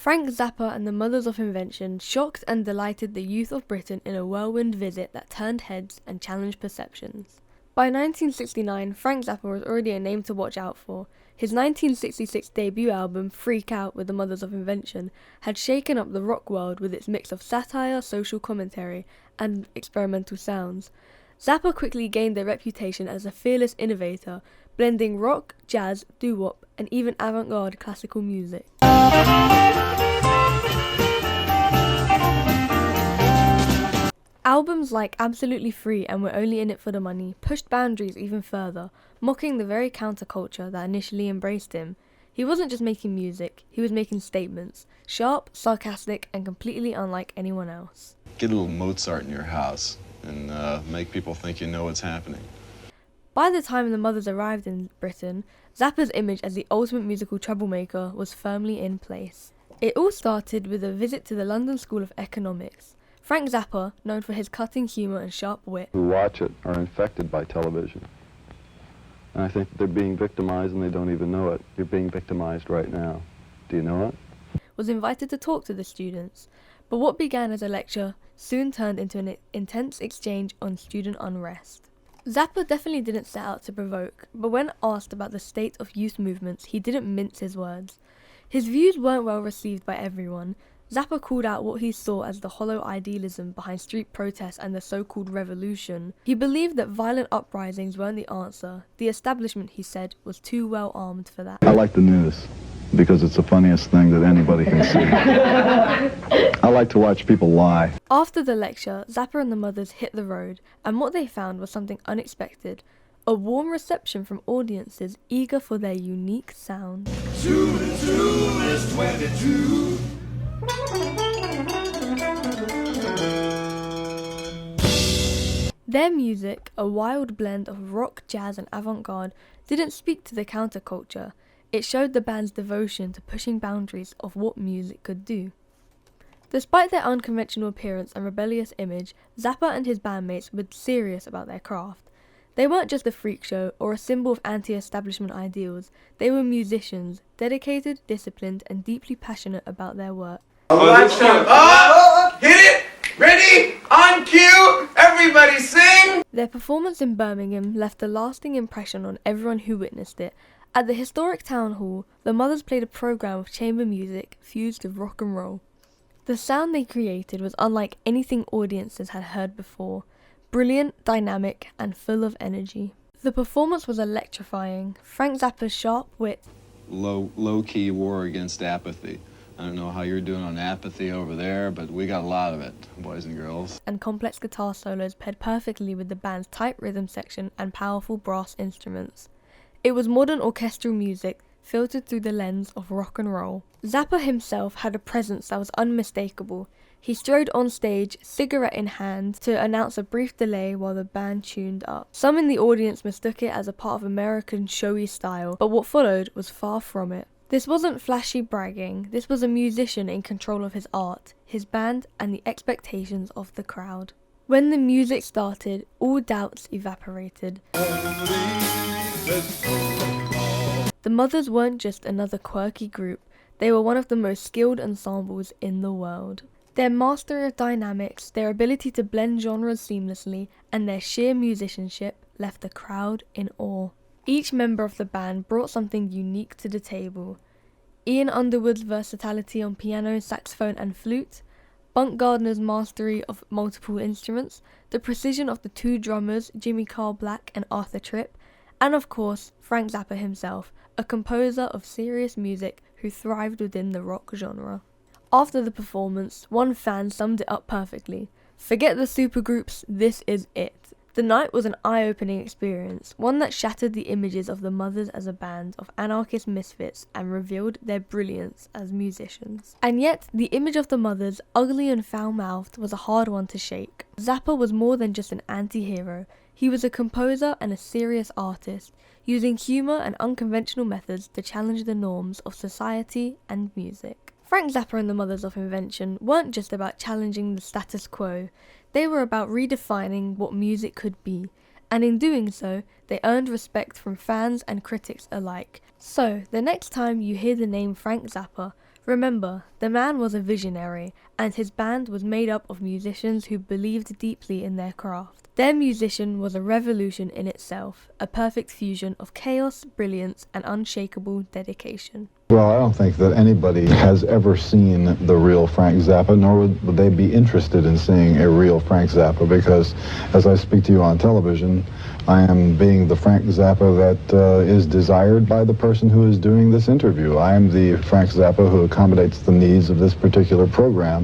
Frank Zappa and the Mothers of Invention shocked and delighted the youth of Britain in a whirlwind visit that turned heads and challenged perceptions. By 1969, Frank Zappa was already a name to watch out for. His 1966 debut album, Freak Out with the Mothers of Invention, had shaken up the rock world with its mix of satire, social commentary, and experimental sounds. Zappa quickly gained a reputation as a fearless innovator, blending rock, jazz, doo-wop, and even avant-garde classical music. Albums like Absolutely Free and We're Only In It For The Money pushed boundaries even further, mocking the very counterculture that initially embraced him. He wasn't just making music, he was making statements, sharp, sarcastic, and completely unlike anyone else. Get a little Mozart in your house and make people think you know what's happening. By the time the Mothers arrived in Britain, Zappa's image as the ultimate musical troublemaker was firmly in place. It all started with a visit to the London School of Economics. Frank Zappa, known for his cutting humour and sharp wit, who watch it are infected by television. And I think that they're being victimized and they don't even know it. You're being victimized right now. Do you know it? Was invited to talk to the students. But what began as a lecture soon turned into an intense exchange on student unrest. Zappa definitely didn't set out to provoke, but when asked about the state of youth movements, he didn't mince his words. His views weren't well received by everyone. Zappa called out what he saw as the hollow idealism behind street protests and the so-called revolution. He believed that violent uprisings weren't the answer. The establishment, he said, was too well armed for that. I like the news because it's the funniest thing that anybody can see. I like to watch people lie. After the lecture, Zappa and the Mothers hit the road, and what they found was something unexpected. A warm reception from audiences eager for their unique sound. 2 and 2 is 22. Their music, a wild blend of rock, jazz and avant-garde, didn't speak to the counterculture. It showed the band's devotion to pushing boundaries of what music could do. Despite their unconventional appearance and rebellious image, Zappa and his bandmates were serious about their craft. They weren't just a freak show or a symbol of anti-establishment ideals. They were musicians, dedicated, disciplined and deeply passionate about their work. Hit it! Ready? On cue! Everybody sing! Their performance in Birmingham left a lasting impression on everyone who witnessed it. At the historic town hall, the Mothers played a program of chamber music fused with rock and roll. The sound they created was unlike anything audiences had heard before. Brilliant, dynamic, and full of energy. The performance was electrifying. Frank Zappa's sharp wit, Low-key war against apathy. I don't know how you're doing on apathy over there, but we got a lot of it, boys and girls. and complex guitar solos paired perfectly with the band's tight rhythm section and powerful brass instruments. It was modern orchestral music, filtered through the lens of rock and roll. Zappa himself had a presence that was unmistakable. He strode on stage, cigarette in hand, to announce a brief delay while the band tuned up. Some in the audience mistook it as a part of American showy style, but what followed was far from it. This wasn't flashy bragging, this was a musician in control of his art, his band, and the expectations of the crowd. When the music started, all doubts evaporated. The Mothers weren't just another quirky group, they were one of the most skilled ensembles in the world. Their mastery of dynamics, their ability to blend genres seamlessly, and their sheer musicianship left the crowd in awe. Each member of the band brought something unique to the table. Ian Underwood's versatility on piano, saxophone and flute, Bunk Gardner's mastery of multiple instruments, the precision of the two drummers, Jimmy Carl Black and Arthur Tripp, and of course, Frank Zappa himself, a composer of serious music who thrived within the rock genre. After the performance, one fan summed it up perfectly. Forget the supergroups, this is it. The night was an eye-opening experience, one that shattered the images of the Mothers as a band of anarchist misfits and revealed their brilliance as musicians. And yet, the image of the Mothers, ugly and foul-mouthed, was a hard one to shake. Zappa was more than just an anti-hero. He was a composer and a serious artist, using humour and unconventional methods to challenge the norms of society and music. Frank Zappa and the Mothers of Invention weren't just about challenging the status quo, they were about redefining what music could be, and in doing so, they earned respect from fans and critics alike. So, the next time you hear the name Frank Zappa, Remember, the man was a visionary, and his band was made up of musicians who believed deeply in their craft. Their musician was a revolution in itself, a perfect fusion of chaos, brilliance, and unshakable dedication. Well, I don't think that anybody has ever seen the real Frank Zappa, nor would they be interested in seeing a real Frank Zappa, because as I speak to you on television, I am being the Frank Zappa that is desired by the person who is doing this interview. I am the Frank Zappa who accommodates the needs of this particular program.